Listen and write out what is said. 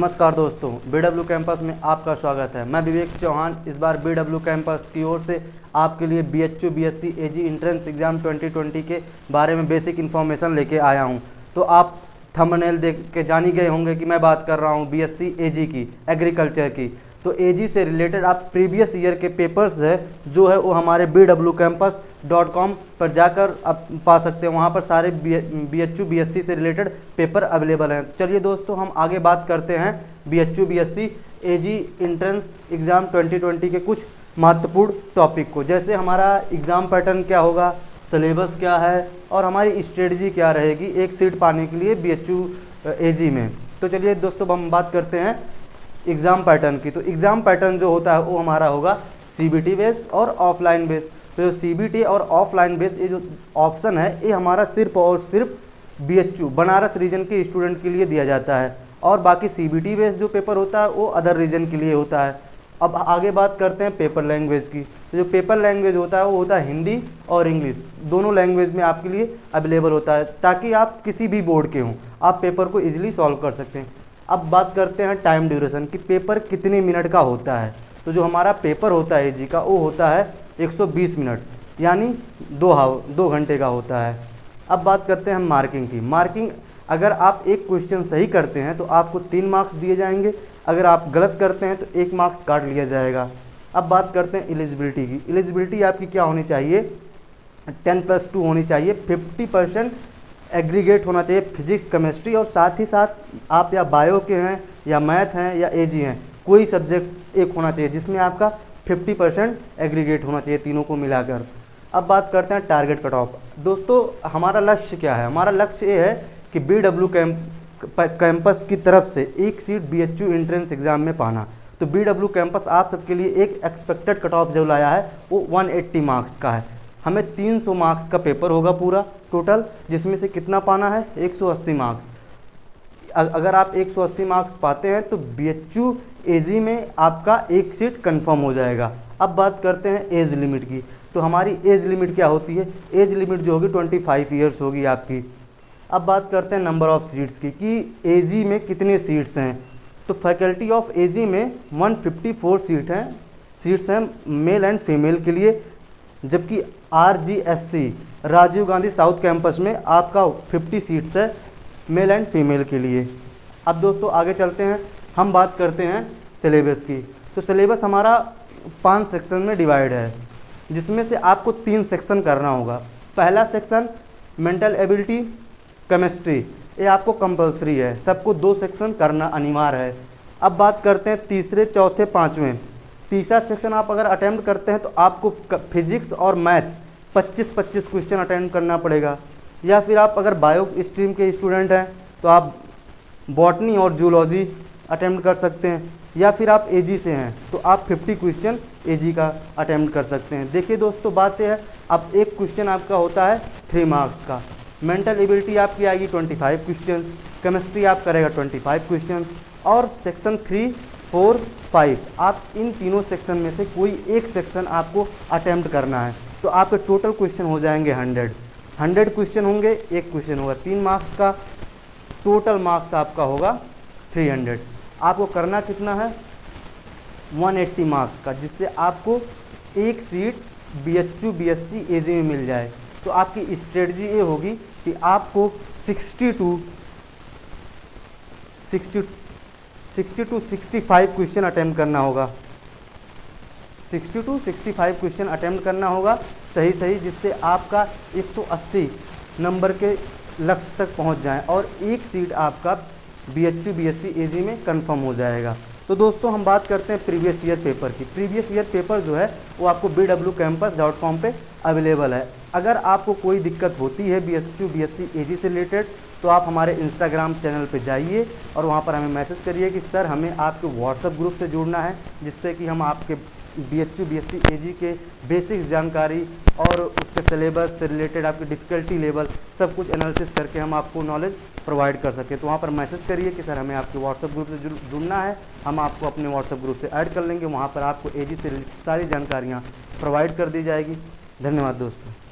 नमस्कार दोस्तों, BW campus में आपका स्वागत है। मैं विवेक चौहान इस बार BW कैंपस की ओर से आपके लिए BHU BSc AG entrance exam 2020 के बारे में बेसिक इन्फॉर्मेशन लेके आया हूं। तो आप थंबनेल देख के जान ही गए होंगे कि मैं बात कर रहा हूं BSc AG की, एग्रीकल्चर की। तो AG से रिलेटेड आप प्रीवियस ईयर के पेपर्स है जो है वो हमारे bwcampus.com पर जाकर आप पा सकते हैं। वहाँ पर सारे BHU BSc से रिलेटेड पेपर अवेलेबल हैं। चलिए दोस्तों, हम आगे बात करते हैं BHU BSc AG entrance exam 2020 के कुछ महत्वपूर्ण टॉपिक को, जैसे हमारा एग्ज़ाम पैटर्न क्या होगा, सिलेबस क्या है और हमारी स्ट्रेटजी क्या रहेगी एक सीट पाने के लिए BHU AG में। तो चलिए दोस्तों, हम बात करते हैं एग्ज़ाम पैटर्न की। तो एग्ज़ाम पैटर्न जो होता है वो हमारा होगा CBT बेस और ऑफलाइन बेस। तो CBT और ऑफलाइन बेस ये जो ऑप्शन है ये हमारा सिर्फ और सिर्फ BHU बनारस रीजन के स्टूडेंट के लिए दिया जाता है, और बाकी CBT बेस जो पेपर होता है वो अदर रीजन के लिए होता है। अब आगे बात करते हैं पेपर लैंग्वेज की। तो जो पेपर लैंग्वेज होता है वो होता है हिंदी और इंग्लिश, दोनों लैंग्वेज में आपके लिए अवेलेबल होता है, ताकि आप किसी भी बोर्ड के हों आप पेपर को ईजिली सॉल्व कर सकते हैं। अब बात करते हैं टाइम ड्यूरेशन कि पेपर कितने मिनट का होता है। तो जो हमारा पेपर होता है AG का वो होता है 120 मिनट, यानी 2 घंटे का होता है। अब बात करते हैं हम मार्किंग की। मार्किंग, अगर आप एक क्वेश्चन सही करते हैं तो आपको 3 मार्क्स दिए जाएंगे, अगर आप गलत करते हैं तो 1 मार्क्स काट लिया जाएगा। अब बात करते हैं एलिजिबिलिटी की। एलिजिबिलिटी आपकी क्या होनी चाहिए, 10+2 होनी चाहिए, 50% एग्रीगेट होना चाहिए फिजिक्स केमिस्ट्री, और साथ ही साथ आप या बायो के हैं या मैथ हैं या AG हैं, कोई सब्जेक्ट एक होना चाहिए जिसमें आपका 50% एग्रीगेट होना चाहिए तीनों को मिलाकर। अब बात करते हैं टारगेट कट ऑफ। दोस्तों, हमारा लक्ष्य क्या है, हमारा लक्ष्य ये है कि BW कैंपस की तरफ से एक सीट BHU एंट्रेंस एग्ज़ाम में पाना। तो BW कैंपस आप सबके लिए एक एक्सपेक्टेड कट ऑफ जो लाया है वो 180 मार्क्स का है। हमें 300 मार्क्स का पेपर होगा पूरा टोटल, जिसमें से कितना पाना है, 180 मार्क्स। अगर आप 180 मार्क्स पाते हैं तो BHU AG में आपका एक सीट कंफर्म हो जाएगा। अब बात करते हैं एज लिमिट की। तो हमारी एज लिमिट क्या होती है, एज लिमिट जो होगी 25 ईयर्स होगी आपकी। अब बात करते हैं नंबर ऑफ़ सीट्स की कि AG में कितने सीट्स हैं। तो फैकल्टी ऑफ AG में 154 सीट्स हैं मेल एंड फीमेल के लिए, जबकि RGSC Rajiv Gandhi south campus में आपका 50 सीट्स है मेल एंड फीमेल के लिए। अब दोस्तों आगे चलते हैं, हम बात करते हैं सिलेबस की। तो सिलेबस हमारा 5 सेक्शन में डिवाइड है, जिसमें से आपको 3 सेक्शन करना होगा। पहला सेक्शन मेंटल एबिलिटी केमिस्ट्री, ये आपको कंपलसरी है, सबको 2 सेक्शन करना अनिवार्य है। अब बात करते हैं तीसरे, चौथे, पाँचवें। तीसरा सेक्शन आप अगर अटेम्प्ट करते हैं तो आपको फिजिक्स और मैथ 25-25 क्वेश्चन अटेम्प्ट करना पड़ेगा, या फिर आप अगर बायो स्ट्रीम के स्टूडेंट हैं तो आप बॉटनी और जूलॉजी अटेम्प्ट कर सकते हैं, या फिर आप AG से हैं तो आप 50 क्वेश्चन AG का अटेम्प्ट कर सकते हैं। देखिए दोस्तों, बात यह है, अब एक क्वेश्चन आपका होता है 3 मार्क्स का। मेंटल एबिलिटी आपकी आएगी 25 क्वेश्चन, केमिस्ट्री आप करेगा 25 क्वेश्चन, और सेक्शन 3, 4, 5 आप इन तीनों सेक्शन में से कोई एक सेक्शन आपको अटेम्प्ट करना है। तो आपके टोटल क्वेश्चन हो जाएंगे 100 क्वेश्चन होंगे, एक क्वेश्चन होगा 3 मार्क्स का, टोटल मार्क्स आपका होगा 300। आपको करना कितना है, 180 मार्क्स का, जिससे आपको एक सीट BHU BSc AG में मिल जाए। तो आपकी स्ट्रेटजी ये होगी कि आपको 60 to 65 क्वेश्चन अटेम्प्ट करना होगा, 60 to 65 क्वेश्चन अटेम्प्ट करना होगा सही, जिससे आपका 180 नंबर के लक्ष्य तक पहुंच जाए और एक सीट आपका BHU BSc AG में कंफर्म हो जाएगा। तो दोस्तों, हम बात करते हैं प्रीवियस ईयर पेपर की। प्रीवियस ईयर पेपर जो है वो आपको bwcampus.com पे अवेलेबल है। अगर आपको कोई दिक्कत होती है BHU BSc AG से रिलेटेड तो आप हमारे इंस्टाग्राम चैनल पे जाइए और वहाँ पर हमें मैसेज करिए कि सर हमें आपके व्हाट्सएप ग्रुप से जुड़ना है, जिससे कि हम आपके BHU BSc AG के बेसिक जानकारी और उसके सिलेबस से रिलेटेड आपकी डिफ़िकल्टी लेवल सब कुछ एनालिसिस करके हम आपको नॉलेज प्रोवाइड कर सकें। तो वहाँ पर मैसेज करिए कि सर हमें आपके व्हाट्सएप ग्रुप से जुड़ना है, हम आपको अपने व्हाट्सएप ग्रुप से ऐड कर लेंगे। वहाँ पर आपको AG से सारी जानकारियाँ प्रोवाइड कर दी जाएगी। धन्यवाद दोस्तों।